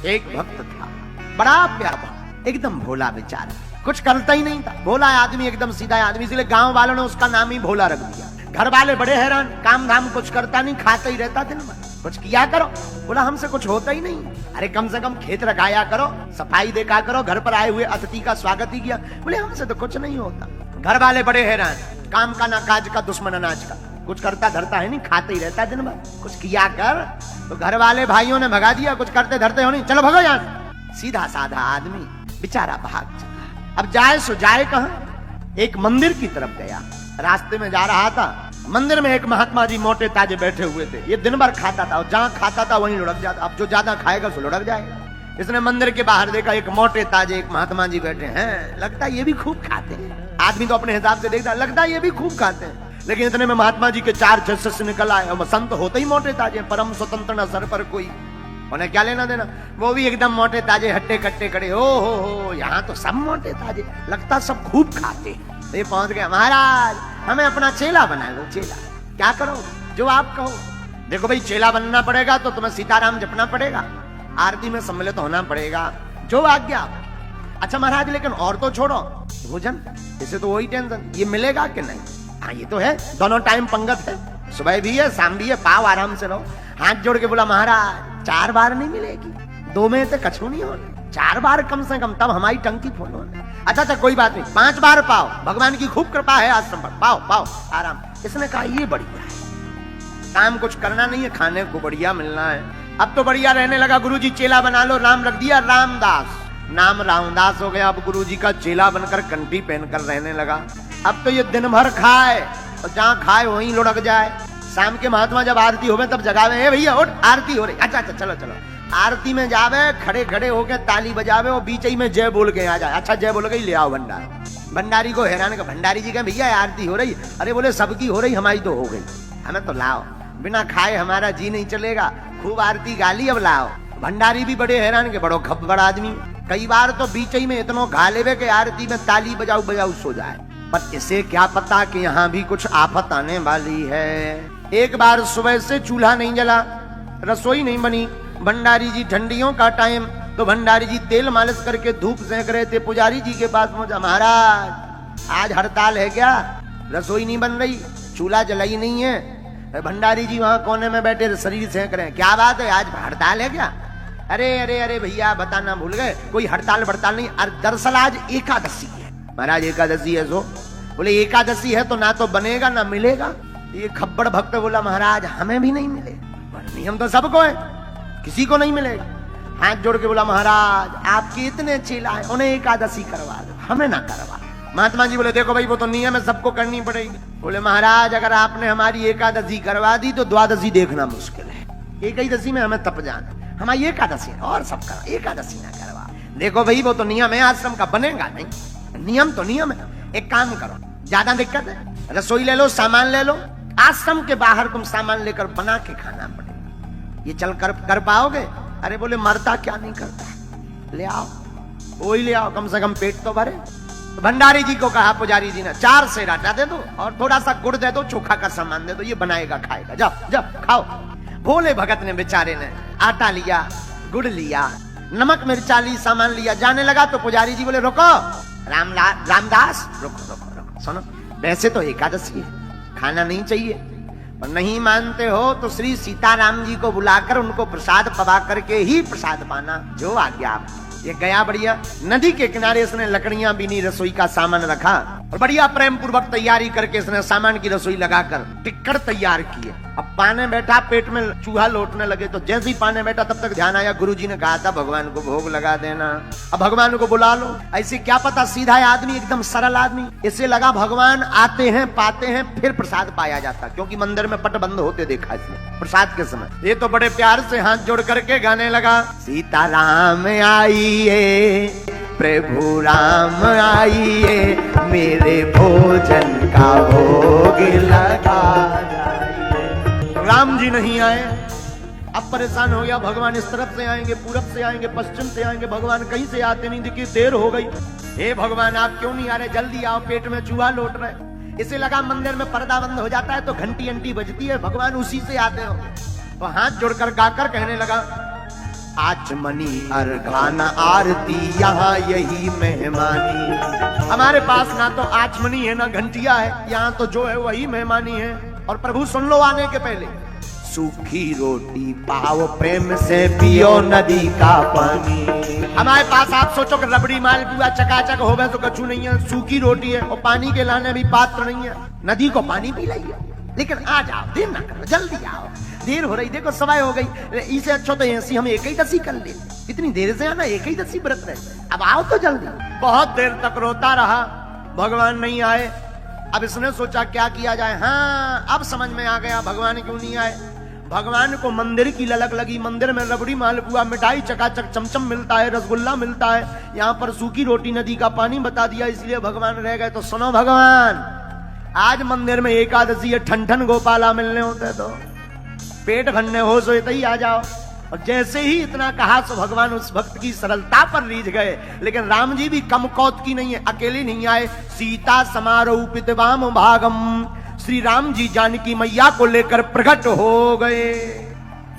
एक भक्त था, बड़ा प्यारा, एकदम भोला बेचारा, कुछ करता ही नहीं था, भोला आदमी, एकदम सीधा आदमी, इसलिए गांव वालों ने उसका नाम ही भोला रख दिया। घर वाले बड़े हैरान, काम धाम कुछ करता नहीं, खाता ही रहता दिन भर, कुछ किया करो। बोला हमसे कुछ होता ही नहीं, अरे कम से कम खेत लगाया करो, सफाई देखा करो, घर पर आए हुए अतिथि का स्वागत ही किया। बोले हमसे तो कुछ नहीं होता। घर वाले बड़े हैरान, काम का ना काज का, दुश्मन अनाज का, कुछ करता धरता है नहीं, खाते ही रहता दिन भर, कुछ किया कर। तो घर वाले भाइयों ने भगा दिया, कुछ करते धरते हो नहीं, चलो भगो यहाँ। सीधा साधा आदमी बेचारा भाग चला। अब जाए सो जाए कहां? एक मंदिर की तरफ गया, रास्ते में जा रहा था, मंदिर में एक महात्मा जी मोटे ताजे बैठे हुए थे। ये दिन भर खाता था और जहां खाता था वहीं लुढ़क जाता, अब जो ज्यादा खाएगा सो लुढ़क जाएगा। इसने मंदिर के बाहर देखा, एक मोटे ताजे एक महात्मा जी बैठे हैं, लगता है ये भी खूब खाते हैं। आदमी तो अपने हिसाब से देखता, लगता है ये भी खूब खाते हैं। लेकिन इतने में महात्मा जी के 4 शिष्य निकल आए, और संत होते ही मोटे ताजे, परम स्वतंत्र न सर पर कोई, उन्हें क्या लेना देना, वो भी एकदम मोटे ताजे हट्टे कट्टे खड़े। ओ हो, यहाँ तो सब मोटे ताजे, लगता सब खूब खाते। तो ये पहुंच गया, महाराज हमें अपना चेला बना लो। चेला क्या करो? जो आप कहो। देखो भाई, चेला बनना पड़ेगा तो तुम्हें सीताराम जपना पड़ेगा, आरती में सम्मिलित होना पड़ेगा, जो आज्ञा। अच्छा महाराज, लेकिन और तो छोड़ो, भोजन, इसे तो वही टेंशन, ये मिलेगा कि नहीं? हाँ ये तो है, दोनों टाइम पंगत है, सुबह भी है शाम भी है, पाओ आराम से रहो। हाथ जोड़ के बोला, महाराज 4 बार नहीं मिलेगी, 2 में तो कछु नहीं होने, 4 बार कम से कम, तब हमारी टंकी फुल होने। अच्छा कोई बात नहीं, 5 बार पाओ, भगवान की खूब कृपा है आश्रम पर, पाओ पाओ आराम। इसने कहा ये बढ़िया है, काम कुछ करना नहीं है, खाने को बढ़िया मिलना है। अब तो बढ़िया रहने लगा। गुरुजी चेला बना लो, नाम रख दिया रामदास, नाम रामदास हो गया। अब गुरुजी का चेला बनकर कंठी पहनकर रहने लगा। अब तो ये दिन भर खाए और जहाँ खाए वहीं लुढ़क जाए। शाम के महात्मा जब आरती हो तब जगावे, भैया उठ आरती हो रही, अच्छा चलो चलो। आरती में जावे, खड़े खड़े होके ताली बजावे और बीच ही में जय बोल के आ जाए। अच्छा जय बोल गई, ले आओ भंडारी। भंडारी को हैरान कर, भंडारी जी कहे भैया आरती हो रही, अरे बोले सबकी हो रही, हमारी तो हो गई, हमें तो लाओ, बिना खाए हमारा जी नहीं चलेगा, खूब आरती गाली, अब लाओ। भंडारी भी बड़े हैरान के, बड़ो खप्पड़ आदमी, कई बार तो बीच ही में इतनो घा लेवे के आरती में ताली बजाऊ बजाऊ सो जाए। पर इसे क्या पता कि यहाँ भी कुछ आफत आने वाली है। एक बार सुबह से चूल्हा नहीं जला, रसोई नहीं बनी। भंडारी जी, ठंडियों का टाइम, तो भंडारी जी तेल मालिश करके धूप सेंक रहे थे। पुजारी जी के पास पहुंचा, महाराज आज हड़ताल है क्या? रसोई नहीं बन रही, चूल्हा जला ही नहीं है। भंडारी जी वहां कोने में बैठे शरीर सेंक रहे हैं। क्या बात है, आज हड़ताल है क्या? अरे अरे अरे भैया बताना भूल गए, कोई हड़ताल बड़ताल नहीं, दरअसल आज एकादशी है। महाराज एकादशी है? सो बोले एकादशी है तो ना तो बनेगा ना मिलेगा। ये खब्बड़ भक्त बोला, महाराज हमें भी नहीं मिले, नियम तो सबको है, किसी को नहीं मिलेगा। हाथ जोड़ के बोला, महाराज आपके इतने चेला है, उन्हें एकादशी करवा दो, हमें ना करवा। महात्मा जी बोले, देखो भाई वो तो नियम है, सबको करनी पड़ेगी। बोले महाराज अगर आपने हमारी एकादशी करवा दी तो द्वादशी देखना मुश्किल है, एक ही दशी में हमें तप जाना, हमारी एकादशी और सब करा, एकादशी ना करवा। देखो भाई वो तो नियम है आश्रम का, बनेगा नहीं, नियम तो नियम है। एक काम करो, ज्यादा दिक्कत है, रसोई ले लो, सामान ले लो, आश्रम के बाहर तुम सामान लेकर बना के खाना पड़ेगा। ये चल कर पाओगे? अरे बोले मरता क्या नहीं करता, ले आओ, वही ले आओ, कम से कम पेट तो भरे। भंडारी जी को कहा पुजारी जी ने, 4 सेर आटा दे दो और थोड़ा सा गुड़ दे दो, चोखा का सामान दे दो, ये बनाएगा खाएगा, जाओ जाओ खाओ। भोले भगत ने बेचारे ने आटा लिया, गुड़ लिया, नमक मिर्चा ली, सामान लिया, जाने लगा तो पुजारी जी बोले, रुको रामदास, रुको रुको रुको, सुनो, वैसे तो एकादशी है, खाना नहीं चाहिए, पर नहीं मानते हो तो श्री सीताराम जी को बुलाकर उनको प्रसाद पवा करके ही प्रसाद पाना, जो आज्ञा आप। ये गया बढ़िया, नदी के किनारे इसने लकड़ियां बीनी, रसोई का सामान रखा और बढ़िया प्रेम पूर्वक तैयारी करके इसने सामान की रसोई लगाकर टिक्कड़ तैयार किए। अब पाने बैठा, पेट में चूहा लौटने लगे, तो जैसे ही पाने बैठा तब तक ध्यान आया, गुरुजी ने कहा था भगवान को भोग लगा देना, अब भगवान को बुला लो। ऐसे क्या पता, सीधा आदमी, एकदम सरल आदमी, इसे लगा भगवान आते हैं पाते हैं फिर प्रसाद पाया जाता, क्योंकि मंदिर में पट बंद होते देखा इसने प्रसाद के समय। ये तो बड़े प्यार से हाथ जोड़ करके गाने लगा, सीताराम आइए प्रभु राम आइए, मेरे भोजन का भोग लगा जाइए। राम जी नहीं आए, अब परेशान हो गया, भगवान इस तरफ से आएंगे, पूरब से आएंगे, पश्चिम से आएंगे, भगवान कहीं से आते नहीं दिखे, देर हो गई। हे भगवान आप क्यों नहीं आ रहे, जल्दी आओ, पेट में चूहा लौट रहे। इसे लगा मंदिर में पर्दा बंद हो जाता है तो घंटी अंटी बजती है, भगवान उसी से आते हो। तो हाथ जोड़कर गाकर कहने लगा, आचमनी अर्घाना आरती यहाँ यही मेहमानी। हमारे पास ना तो आचमनी है ना घंटिया है, यहाँ तो जो है वही मेहमानी है। और प्रभु सुन लो आने के पहले, सूखी रोटी पाओ प्रेम से पियो नदी का पानी। हमारे पास आप सोचो कि रबड़ी मालपुआ चकाचक हो गए तो कछु नहीं है, सूखी रोटी है और पानी के लाने भी पात्र नहीं है। नदी को पानी पी लाइए, लेकिन आ जाओ, देर ना करो, जल्दी आओ, देर हो रही, देखो समय हो गई। इसे अच्छा तो ऐसी हम एक ही दसी कर ले, इतनी देर से आना, एक ही दसी व्रत रहे, अब आओ तो जल्दी। बहुत देर तक रोता रहा, भगवान नहीं आए। अब इसने सोचा क्या किया जाए। हाँ, अब समझ में आ गया भगवान क्यों नहीं आए। भगवान को मंदिर की ललक लगी, मंदिर में रबड़ी मालपुआ मिठाई चकाचक चमचम मिलता है, रसगुल्ला मिलता है, यहाँ पर सूखी रोटी नदी का पानी बता दिया, इसलिए भगवान रह गए। तो सुनो भगवान, आज मंदिर में एकादशी है, ठन ठन गोपाला मिलने होते तो पेट भरने हो सो ही आ जाओ। और जैसे ही इतना कहा तो भगवान उस भक्त की सरलता पर रीझ गए। लेकिन राम जी भी कम कौत की नहीं है, अकेले नहीं आए। सीता समारोपित वाम भागम, श्री राम जी जानकी मैया को लेकर प्रकट हो गए।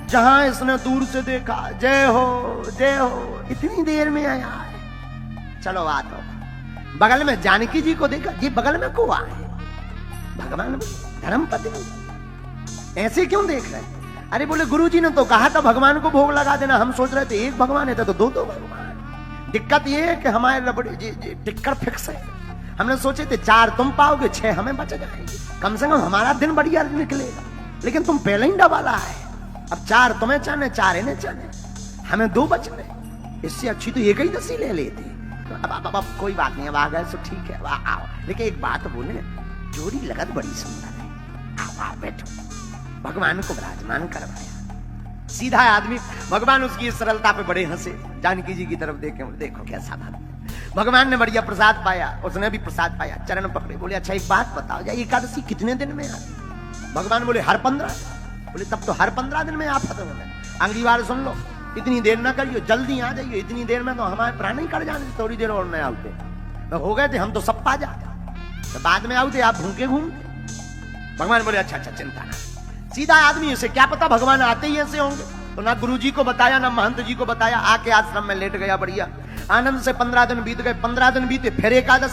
जहां इसने दूर से देखा, जय हो जय हो, इतनी देर में आया है, चलो आ तो। बगल में जानकी जी को देखा, ये बगल में को आए भगवान धर्म पत्नी, ऐसे क्यों देख रहे हैं? अरे बोले गुरुजी ने तो कहा था भगवान को भोग लगा देना, हम सोच रहे थे एक भगवान है तो दो भगवान। दिक्कत ये है कि हमारे टिक्कर फिक्स है, हमने सोचे थे 4 तुम पाओगे 6 हमें बच जाएंगे, कम से कम हमारा दिन बढ़िया निकलेगा। लेकिन तुम पहले ही डबाला है, अब 4 तुम्हें चाहने 4 इन्हें चाहने, हमें 2 बच रहे, इससे अच्छी तो एक ही दसी ले लेते। अब कोई बात नहीं, अब आ गए तो ठीक है, आओ। लेकिन एक बात बोले, जोड़ी लगत बड़ी सुंदर है, आओ बैठो। भगवान को विराजमान करवाया, सीधा आदमी। भगवान उसकी सरलता पे बड़े हंसे, जानकी जी की तरफ देखे, देखो कैसा भक्त। भगवान ने बढ़िया प्रसाद पाया, उसने भी प्रसाद पाया, चरण पकड़े, बोले अच्छा एक बात बताओ, या एकादशी कितने दिन में आती? भगवान बोले हर 15। बोले तब तो हर 15 दिन में आप खत्म हो गए। अगली बार सुन लो, इतनी देर ना करियो, जल्दी आ जाइए, इतनी देर में तो हमारे प्राण ही कट जाने, थोड़ी देर और नहीं आते तो हो गए थे, हम तो सब पा जाते, तो बाद में आते आप भूखे घूमते। भगवान बोले अच्छा चिंता ना। सीधा आदमी, इसे क्या पता भगवान आते ही ऐसे होंगे, तो ना गुरु जी को बताया ना महंत जी को बताया, आके आश्रम में लेट गया बढ़िया आनंद से। 15 दिन बीत गए, 15 दिन बीते, फिर एकादशी।